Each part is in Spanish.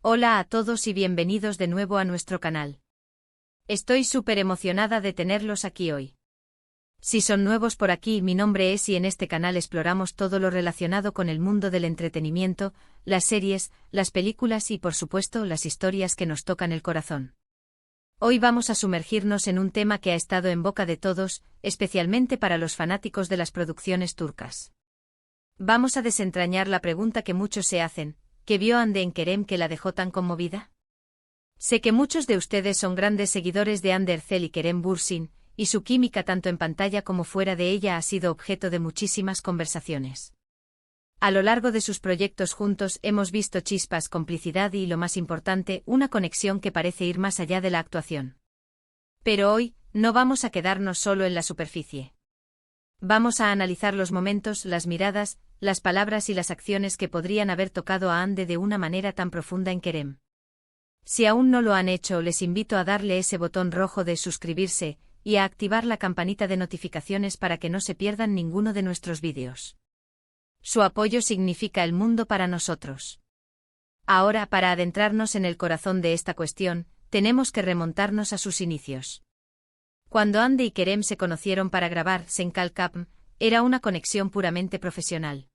Hola a todos y bienvenidos de nuevo a nuestro canal. Estoy súper emocionada de tenerlos aquí hoy. Si son nuevos por aquí, mi nombre es y en este canal exploramos todo lo relacionado con el mundo del entretenimiento, las series, las películas y por supuesto las historias que nos tocan el corazón. Hoy vamos a sumergirnos en un tema que ha estado en boca de todos, especialmente para los fanáticos de las producciones turcas. Vamos a desentrañar la pregunta que muchos se hacen: ¿qué vio Hande en Kerem que la dejó tan conmovida? Sé que muchos de ustedes son grandes seguidores de Hande Erçel y Kerem Bürsin, y su química tanto en pantalla como fuera de ella ha sido objeto de muchísimas conversaciones. A lo largo de sus proyectos juntos hemos visto chispas, complicidad y, lo más importante, una conexión que parece ir más allá de la actuación. Pero hoy, no vamos a quedarnos solo en la superficie. Vamos a analizar los momentos, las miradas, las palabras y las acciones que podrían haber tocado a Hande de una manera tan profunda en Kerem. Si aún no lo han hecho, les invito a darle ese botón rojo de suscribirse y a activar la campanita de notificaciones para que no se pierdan ninguno de nuestros vídeos. Su apoyo significa el mundo para nosotros. Ahora, para adentrarnos en el corazón de esta cuestión, tenemos que remontarnos a sus inicios. Cuando Hande y Kerem se conocieron para grabar Sen Kalkapm, era una conexión puramente profesional.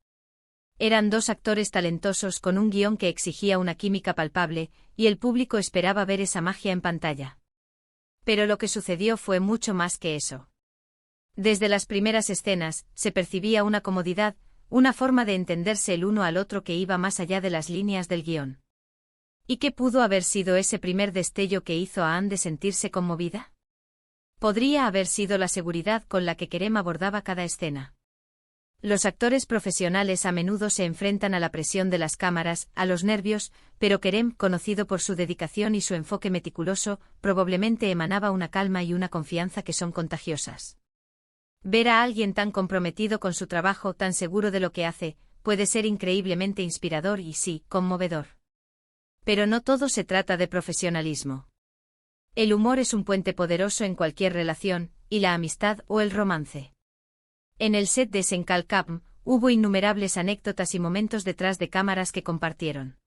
Eran dos actores talentosos con un guión que exigía una química palpable, y el público esperaba ver esa magia en pantalla. Pero lo que sucedió fue mucho más que eso. Desde las primeras escenas, se percibía una comodidad, una forma de entenderse el uno al otro que iba más allá de las líneas del guión. ¿Y qué pudo haber sido ese primer destello que hizo a Hande sentirse conmovida? Podría haber sido la seguridad con la que Kerem abordaba cada escena. Los actores profesionales a menudo se enfrentan a la presión de las cámaras, a los nervios, pero Kerem, conocido por su dedicación y su enfoque meticuloso, probablemente emanaba una calma y una confianza que son contagiosas. Ver a alguien tan comprometido con su trabajo, tan seguro de lo que hace, puede ser increíblemente inspirador y sí, conmovedor. Pero no todo se trata de profesionalismo. El humor es un puente poderoso en cualquier relación, y la amistad o el romance. En el set de Sen Kalkapm, hubo innumerables anécdotas y momentos detrás de cámaras que compartieron.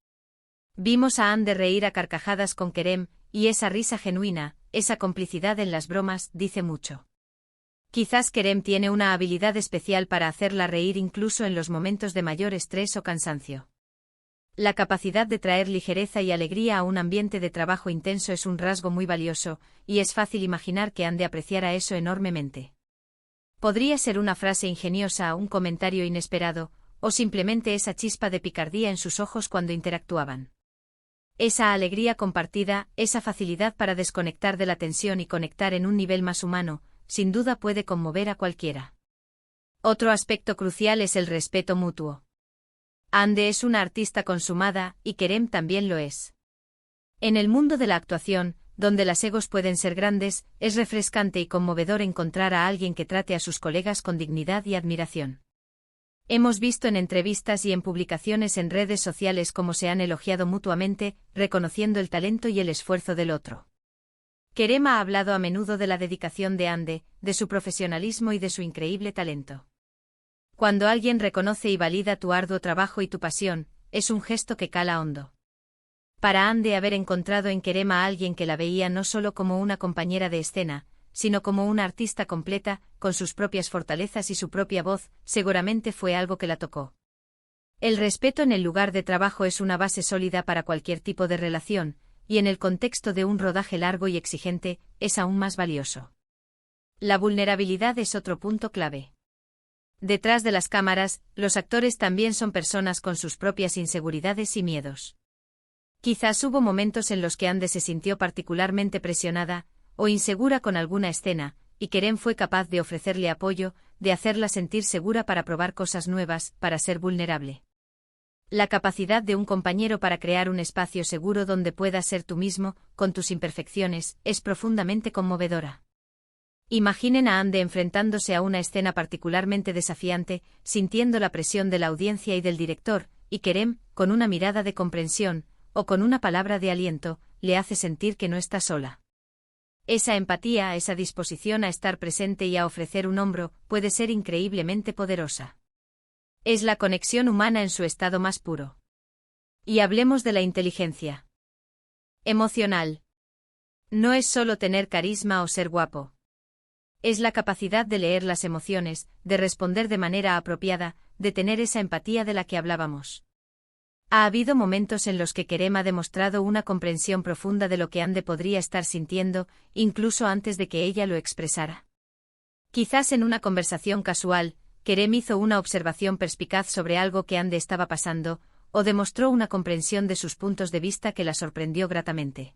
Vimos a Hande reír a carcajadas con Kerem, y esa risa genuina, esa complicidad en las bromas, dice mucho. Quizás Kerem tiene una habilidad especial para hacerla reír incluso en los momentos de mayor estrés o cansancio. La capacidad de traer ligereza y alegría a un ambiente de trabajo intenso es un rasgo muy valioso, y es fácil imaginar que Hande apreciara eso enormemente. Podría ser una frase ingeniosa, un comentario inesperado, o simplemente esa chispa de picardía en sus ojos cuando interactuaban. Esa alegría compartida, esa facilidad para desconectar de la tensión y conectar en un nivel más humano, sin duda puede conmover a cualquiera. Otro aspecto crucial es el respeto mutuo. Hande es una artista consumada, y Kerem también lo es. En el mundo de la actuación, donde las egos pueden ser grandes, es refrescante y conmovedor encontrar a alguien que trate a sus colegas con dignidad y admiración. Hemos visto en entrevistas y en publicaciones en redes sociales cómo se han elogiado mutuamente, reconociendo el talento y el esfuerzo del otro. Kerem ha hablado a menudo de la dedicación de Hande, de su profesionalismo y de su increíble talento. Cuando alguien reconoce y valida tu arduo trabajo y tu pasión, es un gesto que cala hondo. Para Hande, haber encontrado en Kerem a alguien que la veía no solo como una compañera de escena, sino como una artista completa, con sus propias fortalezas y su propia voz, seguramente fue algo que la tocó. El respeto en el lugar de trabajo es una base sólida para cualquier tipo de relación, y en el contexto de un rodaje largo y exigente, es aún más valioso. La vulnerabilidad es otro punto clave. Detrás de las cámaras, los actores también son personas con sus propias inseguridades y miedos. Quizás hubo momentos en los que Hande se sintió particularmente presionada o insegura con alguna escena, y Kerem fue capaz de ofrecerle apoyo, de hacerla sentir segura para probar cosas nuevas, para ser vulnerable. La capacidad de un compañero para crear un espacio seguro donde puedas ser tú mismo, con tus imperfecciones, es profundamente conmovedora. Imaginen a Hande enfrentándose a una escena particularmente desafiante, sintiendo la presión de la audiencia y del director, y Kerem, con una mirada de comprensión, o con una palabra de aliento, le hace sentir que no está sola. Esa empatía, esa disposición a estar presente y a ofrecer un hombro, puede ser increíblemente poderosa. Es la conexión humana en su estado más puro. Y hablemos de la inteligencia. Emocional. No es solo tener carisma o ser guapo. Es la capacidad de leer las emociones, de responder de manera apropiada, de tener esa empatía de la que hablábamos. Ha habido momentos en los que Kerem ha demostrado una comprensión profunda de lo que Ande podría estar sintiendo, incluso antes de que ella lo expresara. Quizás en una conversación casual, Kerem hizo una observación perspicaz sobre algo que Ande estaba pasando, o demostró una comprensión de sus puntos de vista que la sorprendió gratamente.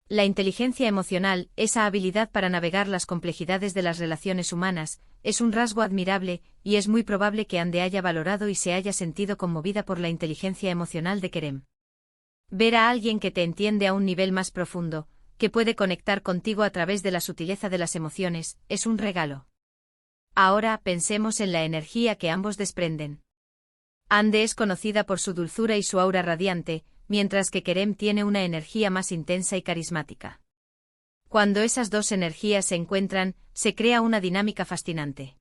La inteligencia emocional, esa habilidad para navegar las complejidades de las relaciones humanas, es un rasgo admirable, y es muy probable que Ande haya valorado y se haya sentido conmovida por la inteligencia emocional de Kerem. Ver a alguien que te entiende a un nivel más profundo, que puede conectar contigo a través de la sutileza de las emociones, es un regalo. Ahora pensemos en la energía que ambos desprenden. Ande es conocida por su dulzura y su aura radiante, mientras que Kerem tiene una energía más intensa y carismática. Cuando esas dos energías se encuentran, se crea una dinámica fascinante.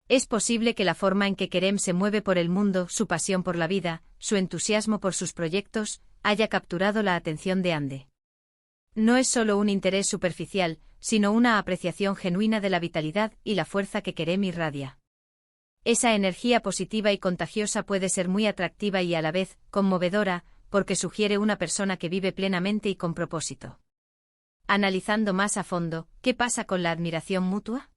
Es posible que la forma en que Kerem se mueve por el mundo, su pasión por la vida, su entusiasmo por sus proyectos, haya capturado la atención de Ande. No es solo un interés superficial, sino una apreciación genuina de la vitalidad y la fuerza que Kerem irradia. Esa energía positiva y contagiosa puede ser muy atractiva y a la vez conmovedora, porque sugiere una persona que vive plenamente y con propósito. Analizando más a fondo, ¿qué pasa con la admiración mutua?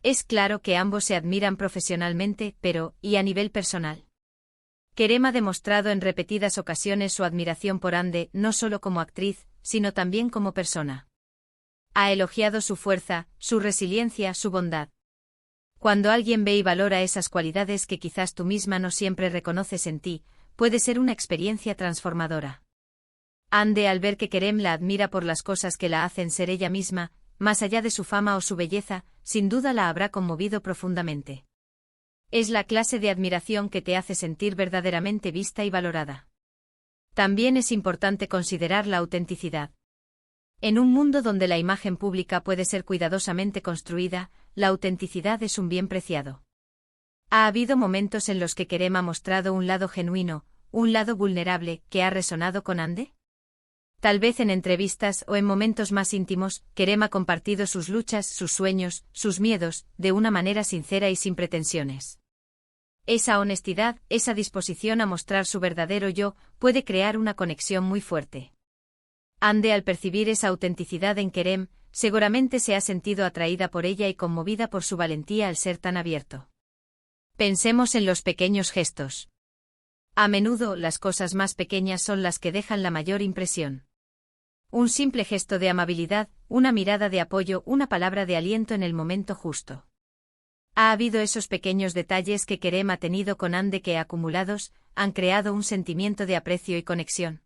Es claro que ambos se admiran profesionalmente, pero, ¿y a nivel personal? Kerem ha demostrado en repetidas ocasiones su admiración por Ande, no solo como actriz, sino también como persona. Ha elogiado su fuerza, su resiliencia, su bondad. Cuando alguien ve y valora esas cualidades que quizás tú misma no siempre reconoces en ti, puede ser una experiencia transformadora. Ande, al ver que Kerem la admira por las cosas que la hacen ser ella misma, más allá de su fama o su belleza, sin duda la habrá conmovido profundamente. Es la clase de admiración que te hace sentir verdaderamente vista y valorada. También es importante considerar la autenticidad. En un mundo donde la imagen pública puede ser cuidadosamente construida, la autenticidad es un bien preciado. Ha habido momentos en los que Kerem ha mostrado un lado genuino, un lado vulnerable, que ha resonado con Ande. Tal vez en entrevistas o en momentos más íntimos, Kerem ha compartido sus luchas, sus sueños, sus miedos, de una manera sincera y sin pretensiones. Esa honestidad, esa disposición a mostrar su verdadero yo, puede crear una conexión muy fuerte. Ande, al percibir esa autenticidad en Kerem, seguramente se ha sentido atraída por ella y conmovida por su valentía al ser tan abierto. Pensemos en los pequeños gestos. A menudo, las cosas más pequeñas son las que dejan la mayor impresión. Un simple gesto de amabilidad, una mirada de apoyo, una palabra de aliento en el momento justo. Ha habido esos pequeños detalles que Kerem ha tenido con Ande que, acumulados, han creado un sentimiento de aprecio y conexión.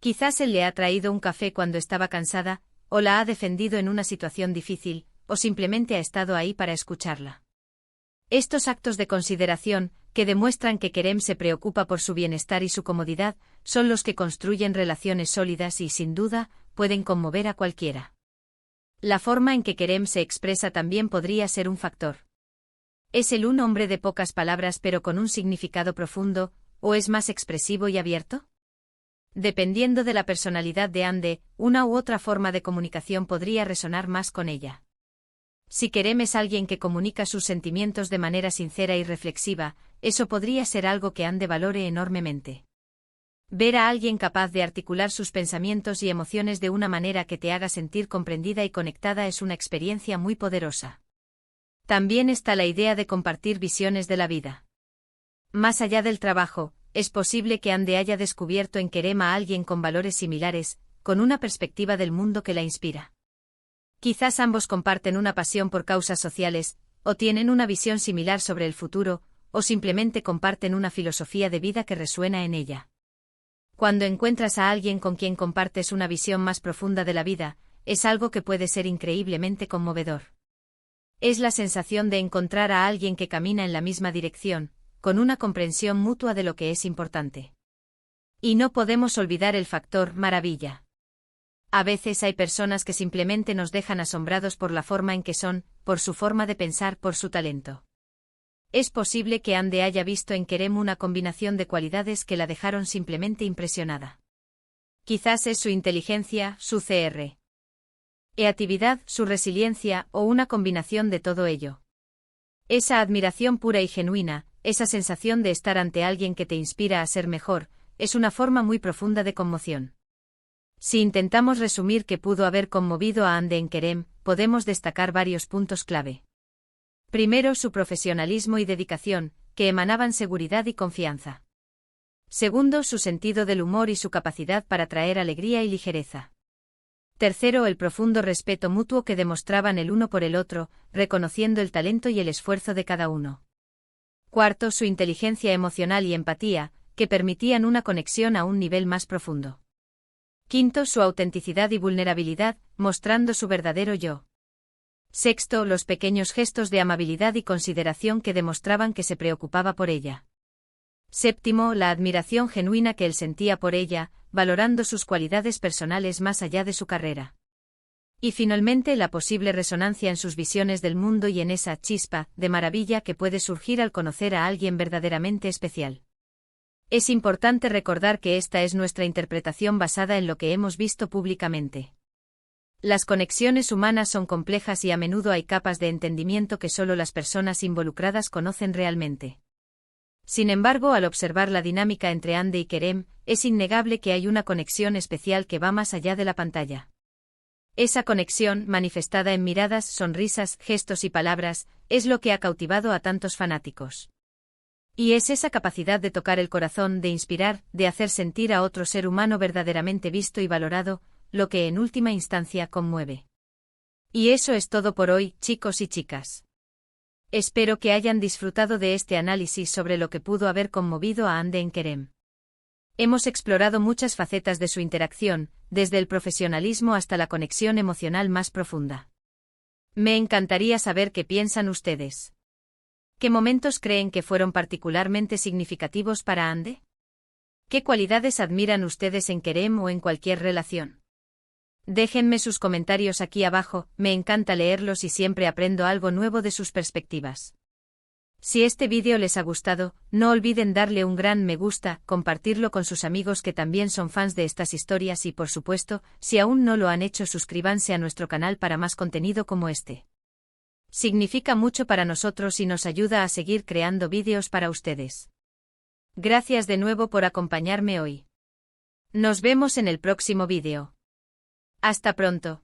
Quizás él le ha traído un café cuando estaba cansada, o la ha defendido en una situación difícil, o simplemente ha estado ahí para escucharla. Estos actos de consideración, que demuestran que Kerem se preocupa por su bienestar y su comodidad, son los que construyen relaciones sólidas y, sin duda, pueden conmover a cualquiera. La forma en que Kerem se expresa también podría ser un factor. ¿Es él un hombre de pocas palabras pero con un significado profundo, o es más expresivo y abierto? Dependiendo de la personalidad de Ande, una u otra forma de comunicación podría resonar más con ella. Si Kerem es alguien que comunica sus sentimientos de manera sincera y reflexiva, eso podría ser algo que Ande valore enormemente. Ver a alguien capaz de articular sus pensamientos y emociones de una manera que te haga sentir comprendida y conectada es una experiencia muy poderosa. También está la idea de compartir visiones de la vida. Más allá del trabajo, es posible que Ande haya descubierto en Kerem a alguien con valores similares, con una perspectiva del mundo que la inspira. Quizás ambos comparten una pasión por causas sociales, o tienen una visión similar sobre el futuro, o simplemente comparten una filosofía de vida que resuena en ella. Cuando encuentras a alguien con quien compartes una visión más profunda de la vida, es algo que puede ser increíblemente conmovedor. Es la sensación de encontrar a alguien que camina en la misma dirección, con una comprensión mutua de lo que es importante. Y no podemos olvidar el factor maravilla. A veces hay personas que simplemente nos dejan asombrados por la forma en que son, por su forma de pensar, por su talento. Es posible que Ande haya visto en Kerem una combinación de cualidades que la dejaron simplemente impresionada. Quizás es su inteligencia, su creatividad, su resiliencia o una combinación de todo ello. Esa admiración pura y genuina, esa sensación de estar ante alguien que te inspira a ser mejor, es una forma muy profunda de conmoción. Si intentamos resumir qué pudo haber conmovido a Hande en Kerem, podemos destacar varios puntos clave. Primero, su profesionalismo y dedicación, que emanaban seguridad y confianza. Segundo, su sentido del humor y su capacidad para traer alegría y ligereza. Tercero, el profundo respeto mutuo que demostraban el uno por el otro, reconociendo el talento y el esfuerzo de cada uno. Cuarto, su inteligencia emocional y empatía, que permitían una conexión a un nivel más profundo. Quinto, su autenticidad y vulnerabilidad, mostrando su verdadero yo. Sexto, los pequeños gestos de amabilidad y consideración que demostraban que se preocupaba por ella. Séptimo, la admiración genuina que él sentía por ella, valorando sus cualidades personales más allá de su carrera. Y finalmente, la posible resonancia en sus visiones del mundo y en esa chispa de maravilla que puede surgir al conocer a alguien verdaderamente especial. Es importante recordar que esta es nuestra interpretación basada en lo que hemos visto públicamente. Las conexiones humanas son complejas y a menudo hay capas de entendimiento que solo las personas involucradas conocen realmente. Sin embargo, al observar la dinámica entre Hande y Kerem, es innegable que hay una conexión especial que va más allá de la pantalla. Esa conexión, manifestada en miradas, sonrisas, gestos y palabras, es lo que ha cautivado a tantos fanáticos. Y es esa capacidad de tocar el corazón, de inspirar, de hacer sentir a otro ser humano verdaderamente visto y valorado, lo que en última instancia conmueve. Y eso es todo por hoy, chicos y chicas. Espero que hayan disfrutado de este análisis sobre lo que pudo haber conmovido a Hande en Kerem. Hemos explorado muchas facetas de su interacción, desde el profesionalismo hasta la conexión emocional más profunda. Me encantaría saber qué piensan ustedes. ¿Qué momentos creen que fueron particularmente significativos para Hande? ¿Qué cualidades admiran ustedes en Kerem o en cualquier relación? Déjenme sus comentarios aquí abajo, me encanta leerlos y siempre aprendo algo nuevo de sus perspectivas. Si este vídeo les ha gustado, no olviden darle un gran me gusta, compartirlo con sus amigos que también son fans de estas historias y por supuesto, si aún no lo han hecho, suscríbanse a nuestro canal para más contenido como este. Significa mucho para nosotros y nos ayuda a seguir creando vídeos para ustedes. Gracias de nuevo por acompañarme hoy. Nos vemos en el próximo vídeo. Hasta pronto.